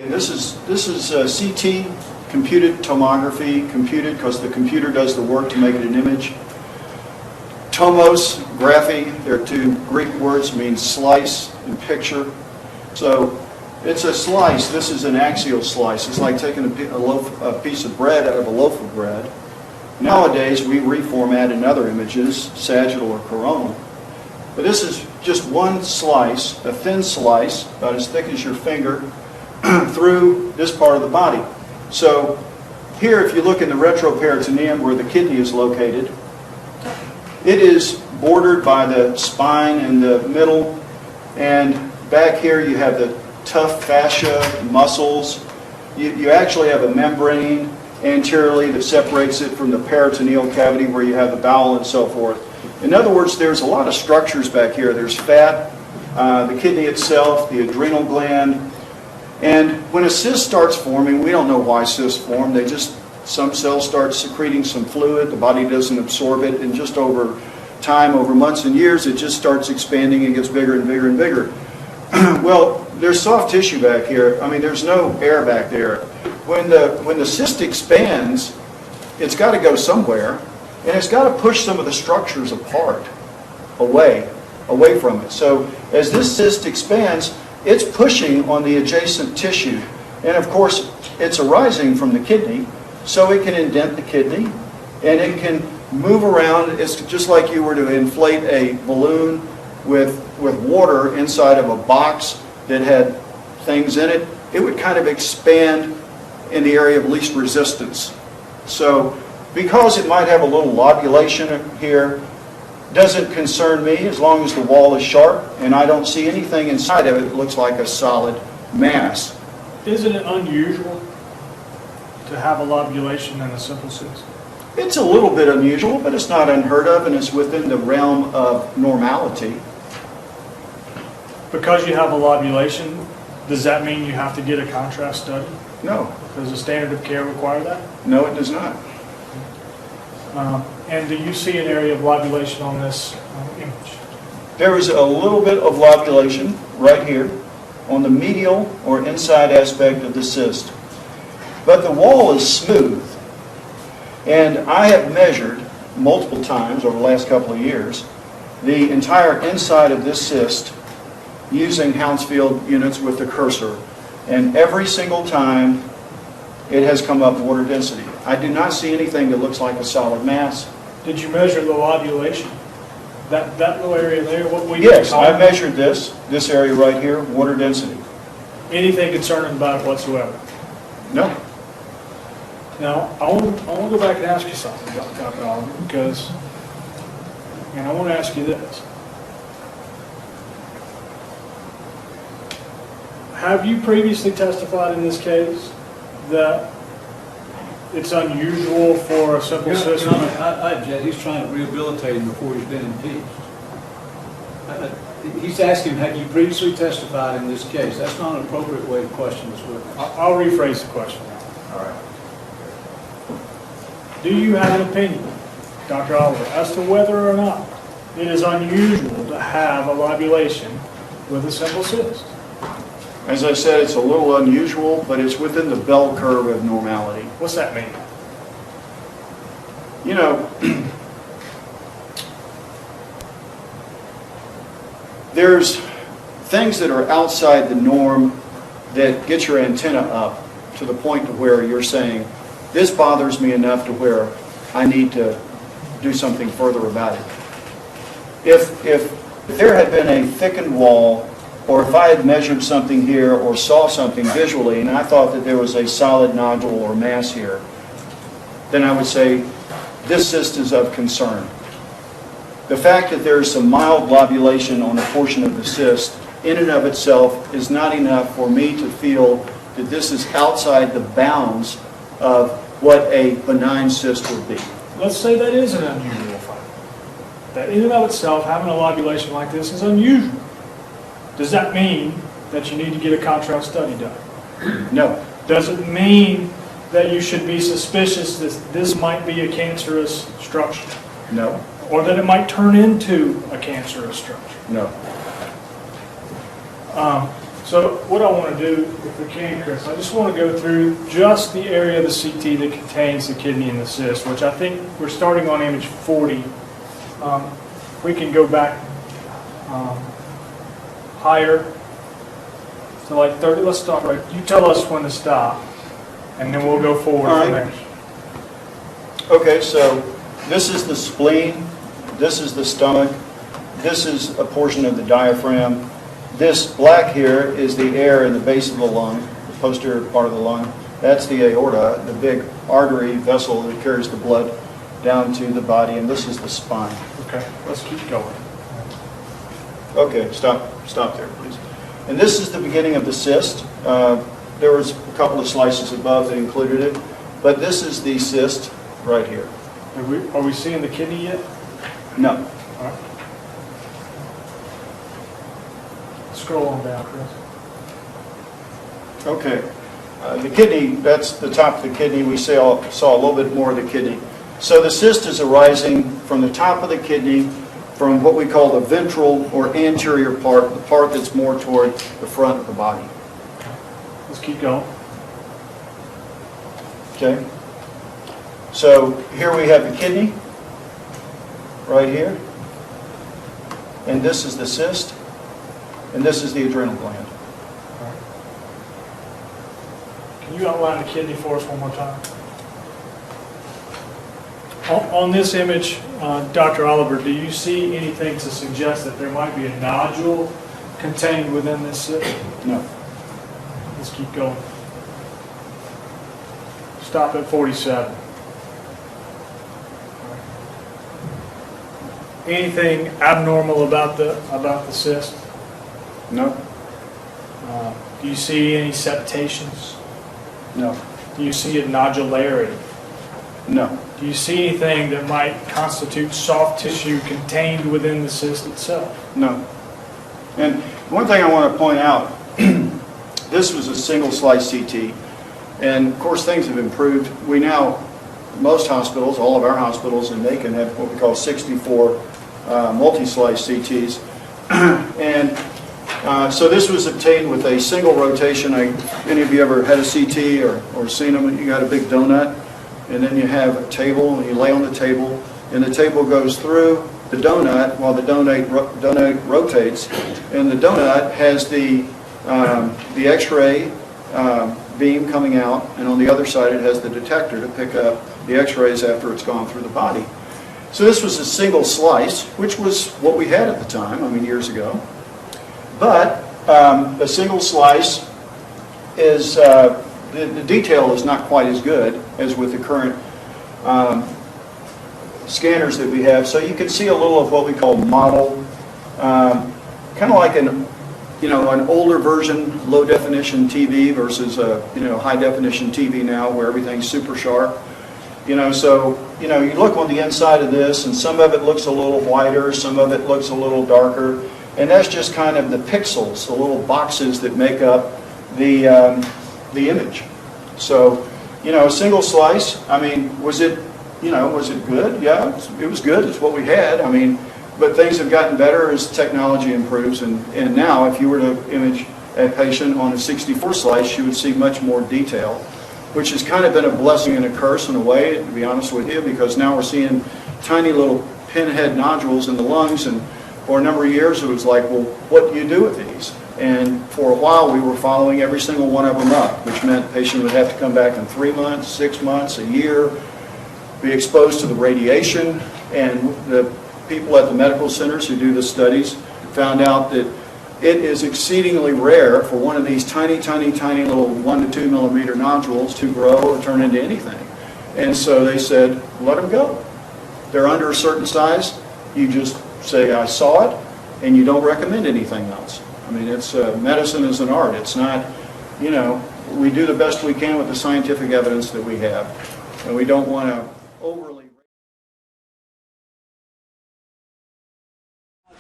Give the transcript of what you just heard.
And this is CT, computed tomography, computed because the computer does the work to make it an image. Tomos, graphy, they're two Greek words, means slice and picture. So it's a slice. This is an axial slice. It's like taking a piece of bread out of a loaf of bread. Nowadays, we reformat in other images, sagittal or coronal. But this is just one slice, a thin slice, about as thick as your finger, through this part of the body. So here, if you look in the retroperitoneum where the kidney is located, it is bordered by the spine in the middle, and back here you have the tough fascia, muscles. You actually have a membrane anteriorly that separates it from the peritoneal cavity where you have the bowel and so forth. In other words, there's a lot of structures back here. There's fat, the kidney itself, the adrenal gland. And when a cyst starts forming, we don't know why cysts form. Some cells start secreting some fluid, the body doesn't absorb it, and just over time, over months and years, it just starts expanding and gets bigger and bigger and bigger. Well, there's soft tissue back here. I mean, there's no air back there. When the cyst expands, it's got to go somewhere, and it's got to push some of the structures apart, away from it. So as this cyst expands, it's pushing on the adjacent tissue. And of course, it's arising from the kidney, so it can indent the kidney, and it can move around. It's just like you were to inflate a balloon with water inside of a box that had things in it. It would kind of expand in the area of least resistance. So because it might have a little lobulation here, doesn't concern me as long as the wall is sharp and I don't see anything inside of it that looks like a solid mass. Isn't it unusual to have a lobulation in a simple cyst? It's a little bit unusual, but it's not unheard of, and it's within the realm of normality. Because you have a lobulation, does that mean you have to get a contrast study? No. Does the standard of care require that? No, it does not. And do you see an area of lobulation on this image? There is a little bit of lobulation right here on the medial or inside aspect of the cyst. But the wall is smooth. And I have measured multiple times over the last couple of years the entire inside of this cyst using Hounsfield units with the cursor. And every single time it has come up water density. I do not see anything that looks like a solid mass. Did you measure the lobulation? That little area there? Yes, I measured this area right here, water density. Anything concerning about it whatsoever? No. Now, I want to go back and ask you something, Dr. Oliver, and I want to ask you this. Have you previously testified in this case that it's unusual for a simple system? I object. He's trying to rehabilitate him before he's been impeached. He's asking, have you previously testified in this case? That's not an appropriate way to question this witness. I'll rephrase the question now. All right. Do you have an opinion, Dr. Oliver, as to whether or not it is unusual to have a lobulation with a simple cyst? As I said, it's a little unusual, but it's within the bell curve of normality. What's that mean? You know, there's things that are outside the norm that get your antenna up to the point to where you're saying, this bothers me enough to where I need to do something further about it. If there had been a thickened wall, or if I had measured something here or saw something visually and I thought that there was a solid nodule or mass here, then I would say this cyst is of concern. The fact that there is some mild lobulation on a portion of the cyst in and of itself is not enough for me to feel that this is outside the bounds of what a benign cyst would be. Let's say that is an unusual finding. That in and of itself, having a lobulation like this is unusual. Does that mean that you need to get a contrast study done? No. Does it mean that you should be suspicious that this might be a cancerous structure? No. Or that it might turn into a cancerous structure? No. So what I want to do, if we can, Chris, I just want to go through just the area of the CT that contains the kidney and the cyst, which I think we're starting on image 40. We can go back higher to like 30. Let's stop right. You tell us when to stop, and then we'll go forward from there. Okay, so this is the spleen, this is the stomach, this is a portion of the diaphragm. This black here is the air in the base of the lung, the posterior part of the lung. That's the aorta, the big artery vessel that carries the blood down to the body, and this is the spine. Okay, let's keep going. Okay, stop there, please. And this is the beginning of the cyst. There was a couple of slices above that included it, but this is the cyst right here. Are we seeing the kidney yet? No. All right. Scroll on down, Chris. Okay. The kidney, that's the top of the kidney. We saw a little bit more of the kidney. So the cyst is arising from the top of the kidney, from what we call the ventral or anterior part, the part that's more toward the front of the body. Let's keep going. Okay? So here we have the kidney, right here. And this is the cyst. And this is the adrenal gland. Can you outline the kidney for us one more time? On this image, Dr. Oliver, do you see anything to suggest that there might be a nodule contained within this cyst? No. Let's keep going. Stop at 47. Anything abnormal about the cyst? No. Do you see any septations? No. Do you see a nodularity? No. Do you see anything that might constitute soft tissue contained within the cyst itself? No. And one thing I want to point out, this was a single slice CT, and of course things have improved. We now, most hospitals, all of our hospitals in Macon have what we call 64 multi-slice CTs. And so this was obtained with a single rotation. Any of you ever had a CT or seen them? You got a big donut, and then you have a table, and you lay on the table, and the table goes through the donut while the donut rotates, and the donut has the X-ray beam coming out, and on the other side it has the detector to pick up the X-rays after it's gone through the body. So this was a single slice, which was what we had at the time, I mean years ago. But a single slice is, the detail is not quite as good as with the current scanners that we have. So you can see a little of what we call model, kind of like an older version, low definition TV versus high definition TV now where everything's super sharp. So you look on the inside of this, and some of it looks a little whiter, some of it looks a little darker. And that's just kind of the pixels, the little boxes that make up the image. So, a single slice, I mean, was it good? Yeah, it was good. It's what we had. I mean, but things have gotten better as technology improves. And now, if you were to image a patient on a 64 slice, you would see much more detail, which has kind of been a blessing and a curse in a way, to be honest with you, because now we're seeing tiny little pinhead nodules in the lungs, and for a number of years, it was like, well, what do you do with these? And for a while, we were following every single one of them up, which meant the patient would have to come back in 3 months, 6 months, a year, be exposed to the radiation. And the people at the medical centers who do the studies found out that it is exceedingly rare for one of these tiny, tiny, tiny little 1 to 2 millimeter nodules to grow or turn into anything. And so they said, let them go. They're under a certain size. You just say, I saw it, and you don't recommend anything else. I mean, it's medicine is an art. It's not, we do the best we can with the scientific evidence that we have, and we don't want to overly